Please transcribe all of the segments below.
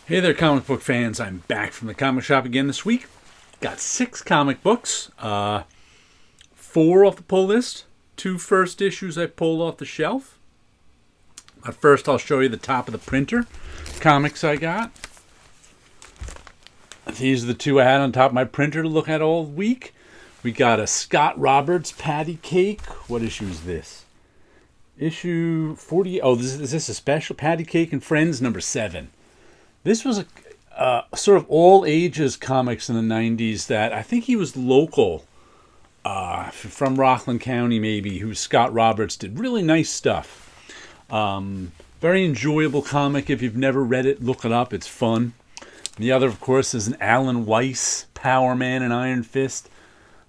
Hey there, comic book fans. I'm back from the comic shop again this week. Got 6 comic books, 4 off the pull list, 2 first issues I pulled off the shelf. But first, I'll show you the top of the printer comics I got. These are the 2 I had on top of my printer to look at all week. We got a Scott Roberts Patty Cake. What issue is this? Issue 40. Oh, is this a special? Patty Cake and Friends number 7. This was a sort of all ages comics in the 90s that I think he was local, from Rockland County maybe, who Scott Roberts did really nice stuff. Very enjoyable comic. If you've never read it, look it up. It's fun. The other, of course, is an Alan Weiss Power Man and Iron Fist.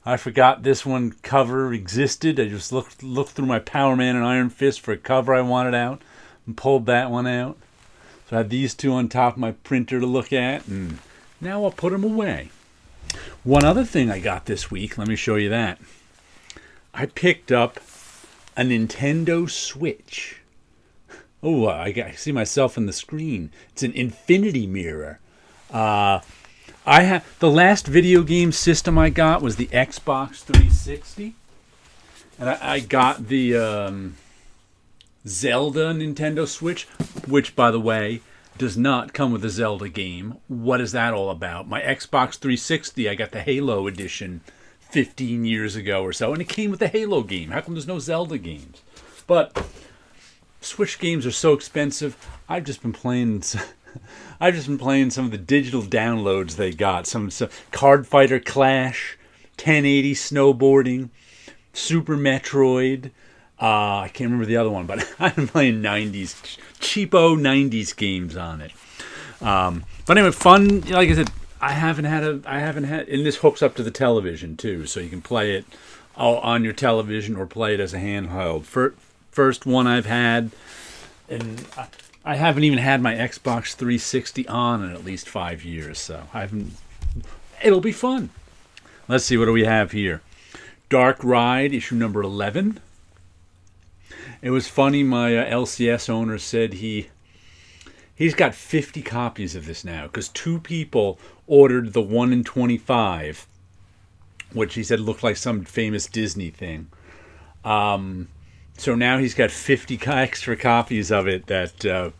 I forgot this one cover existed. I just looked through my Power Man and Iron Fist for a cover I wanted out and pulled that one out. So I had these 2 on top of my printer to look at, and now I'll put them away. One other thing I got this week, let me show you that. I picked up a Nintendo Switch. Oh, I see myself in the screen. It's an infinity mirror. I have the last video game system I got was the Xbox 360, and I got the Zelda Nintendo Switch, which, by the way, does not come with a Zelda game. What is that all about? My Xbox 360, I got the Halo edition 15 years ago or so, and it came with the Halo game. How come there's no Zelda games? But Switch games are so expensive. I've just been playing some of the digital downloads they got. Some Card Fighter Clash, 1080 Snowboarding, Super Metroid. I can't remember the other one, but I've been playing 90s, cheapo 90s games on it. But anyway, fun. Like I said, I haven't had, and this hooks up to the television too, so you can play it on your television or play it as a handheld. First one I've had, and I haven't even had my Xbox 360 on in at least 5 years, so it'll be fun. Let's see, what do we have here? Dark Ride, issue number 11. It was funny, my LCS owner said he's got 50 copies of this now, because 2 people ordered the 1 in 25, which he said looked like some famous Disney thing. So now he's got 50 extra copies of it that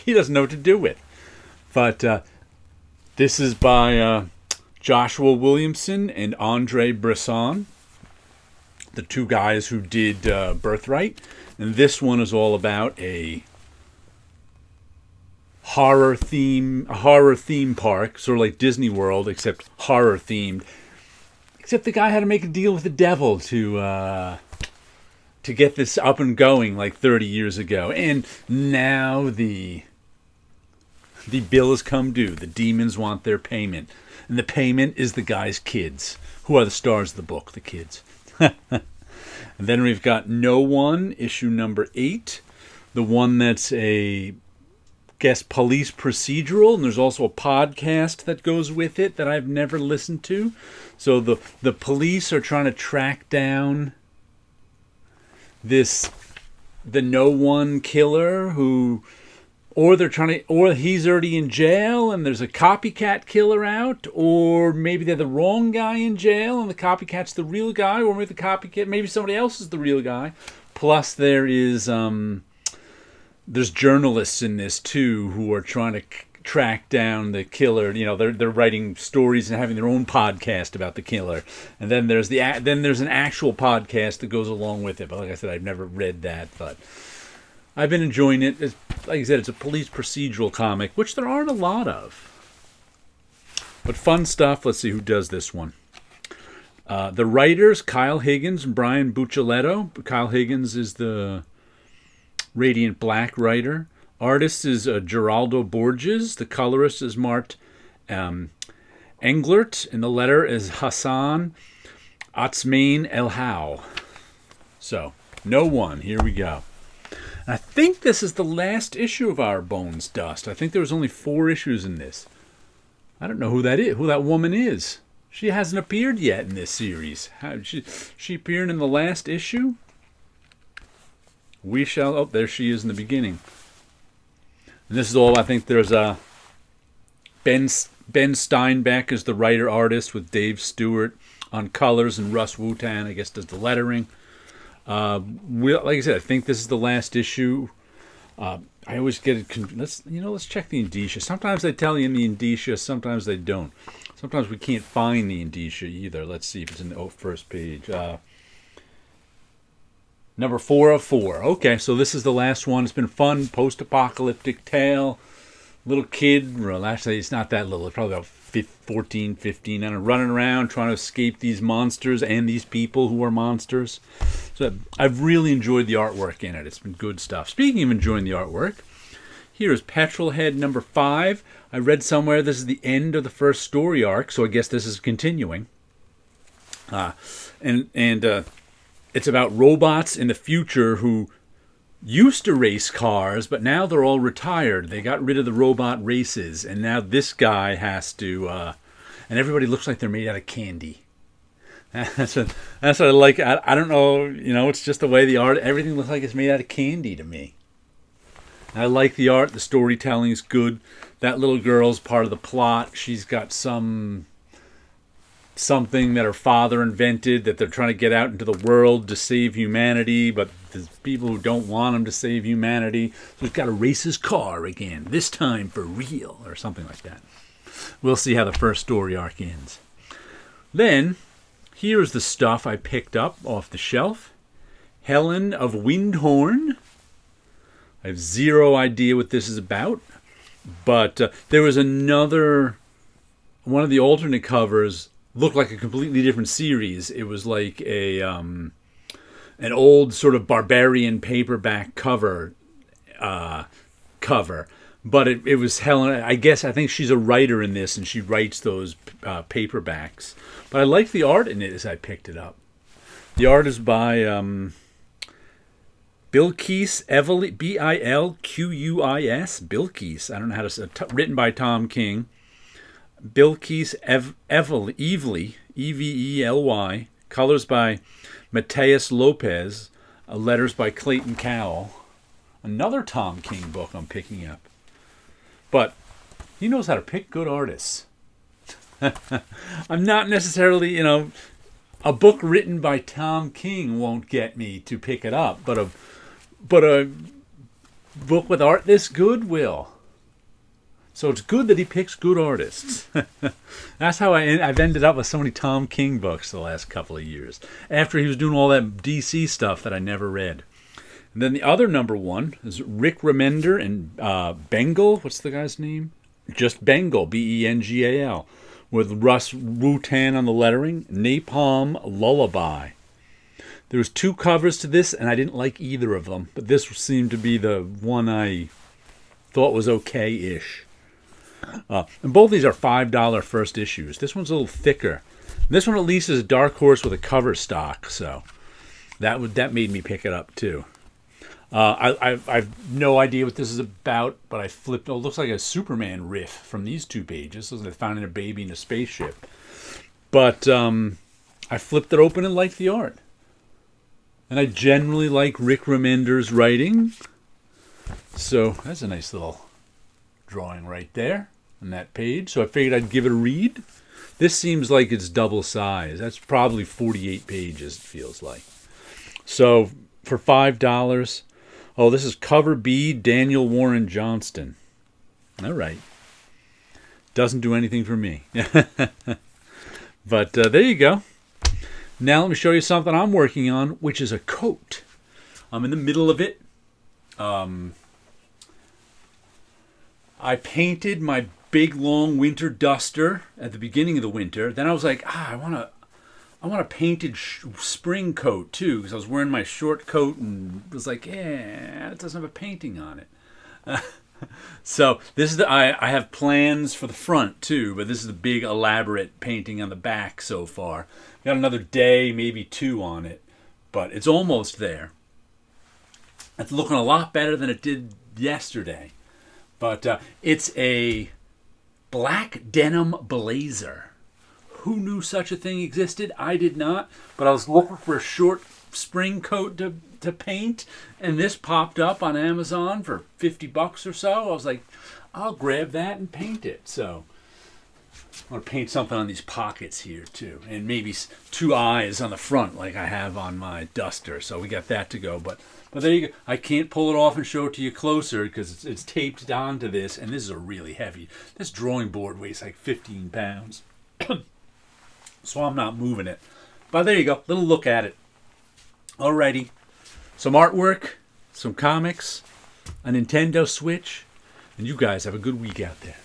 he doesn't know what to do with. But this is by Joshua Williamson and Andre Bresson, the 2 guys who did Birthright. And this one is all about a horror theme park, sort of like Disney World, except horror themed. Except the guy had to make a deal with the devil to get this up and going like 30 years ago. And now the bill has come due. The demons want their payment. And the payment is the guy's kids, who are the stars of the book, the kids. And then we've got No One, issue number 8. The one that's a police procedural, and there's also a podcast that goes with it that I've never listened to. So the police are trying to track down the No One killer or he's already in jail and there's a copycat killer out, or maybe they're the wrong guy in jail and the copycat's the real guy, or maybe somebody else is the real guy. Plus there's journalists in this too who are trying to track down the killer. You know, they're writing stories and having their own podcast about the killer. And then there's an actual podcast that goes along with it. But like I said, I've never read that, but I've been enjoying it. Like I said, it's a police procedural comic, which there aren't a lot of. But fun stuff. Let's see who does this one. The writers, Kyle Higgins and Brian Buccellato. Kyle Higgins is the Radiant Black writer. Artist is Geraldo Borges. The colorist is Mart Englert. And the letter is Hassan Atsmain El How. So, No One. Here we go. I think this is the last issue of Our Bones Dust. I think there was only 4 issues in this. I don't know who that woman is. She hasn't appeared yet in this series. She appeared in the last issue? We shall... Oh, there she is in the beginning. And this is all, I think there's Ben Steinbeck is the writer-artist with Dave Stewart on colors, and Russ Wutan, I guess, does the lettering. Like I said, I think this is the last issue. I always get it. Let's check the indicia. Sometimes they tell you in the indicia, sometimes they don't. Sometimes we can't find the indicia either. Let's see if it's in the first page. Number 4 of 4. Okay, so this is the last one. It's been fun. Post-apocalyptic tale. Little kid. Well, actually, it's not that little. It's probably about 14, 15. And running around trying to escape these monsters and these people who are monsters. So I've really enjoyed the artwork in it. It's been good stuff. Speaking of enjoying the artwork, here's Petrolhead number 5. I read somewhere this is the end of the first story arc, so I guess this is continuing. It's about robots in the future who used to race cars, but now they're all retired. They got rid of the robot races, and now this guy has to, and everybody looks like they're made out of candy. That's what I like. I don't know, it's just the way the art, everything looks like it's made out of candy to me. I like the art. The storytelling is good. That little girl's part of the plot. She's got something that her father invented that they're trying to get out into the world to save humanity, but there's people who don't want him to save humanity. So he's got to race his car again, this time for real, or something like that. We'll see how the first story arc ends. Then, here's the stuff I picked up off the shelf. Helen of Windhorn. I have zero idea what this is about, but there was one of the alternate covers looked like a completely different series. It was like an old sort of barbarian paperback cover, but it was Helen. I think she's a writer in this, and she writes those paperbacks. But I liked the art in it as I picked it up. The art is by Bilquis Evely, Bilquis, Bilquis. I don't know how to say it. Written by Tom King. Bilquis Evely, Evely. Colors by Mateus Lopez. Letters by Clayton Cowell. Another Tom King book I'm picking up. But he knows how to pick good artists. I'm not necessarily, a book written by Tom King won't get me to pick it up, but a book with art this good will. So it's good that he picks good artists. That's how I've ended up with so many Tom King books the last couple of years, after he was doing all that DC stuff that I never read. And then the other number 1 is Rick Remender and Bengal. What's the guy's name? Just Bengal, Bengal, with Russ Wutan on the lettering. Napalm Lullaby. There was 2 covers to this, and I didn't like either of them. But this seemed to be the one I thought was okay-ish. And both these are $5 first issues. This one's a little thicker. This one at least is a Dark Horse with a cover stock, so that made me pick it up too. I've no idea what this is about, but I flipped. Oh, it looks like a Superman riff from these 2 pages. Looks like they found a baby in a spaceship. But I flipped it open and liked the art. And I generally like Rick Remender's writing. So that's a nice little drawing right there on that page. So I figured I'd give it a read. This seems like it's double size. That's probably 48 pages, it feels like. So for $5, this is cover B, Daniel Warren Johnston. All right. Doesn't do anything for me. But there you go. Now let me show you something I'm working on, which is a coat. I'm in the middle of it. I painted my big long winter duster at the beginning of the winter. Then I was like, I want a painted spring coat too, because I was wearing my short coat and was like, it doesn't have a painting on it. So this is I have plans for the front too, but this is the big elaborate painting on the back so far. Got another day, maybe 2 on it, but it's almost there. It's looking a lot better than it did yesterday. But it's a black denim blazer. Who knew such a thing existed? I did not. But I was looking for a short spring coat to paint, and this popped up on Amazon for $50 or so. I was like, I'll grab that and paint it. So I want to paint something on these pockets here too, and maybe 2 eyes on the front like I have on my duster. So we got that to go. But there you go. I can't pull it off and show it to you closer because it's taped onto this, and this is a really heavy. This drawing board weighs like 15 pounds, so I'm not moving it. But there you go. Little look at it. Alrighty, some artwork, some comics, a Nintendo Switch, and you guys have a good week out there.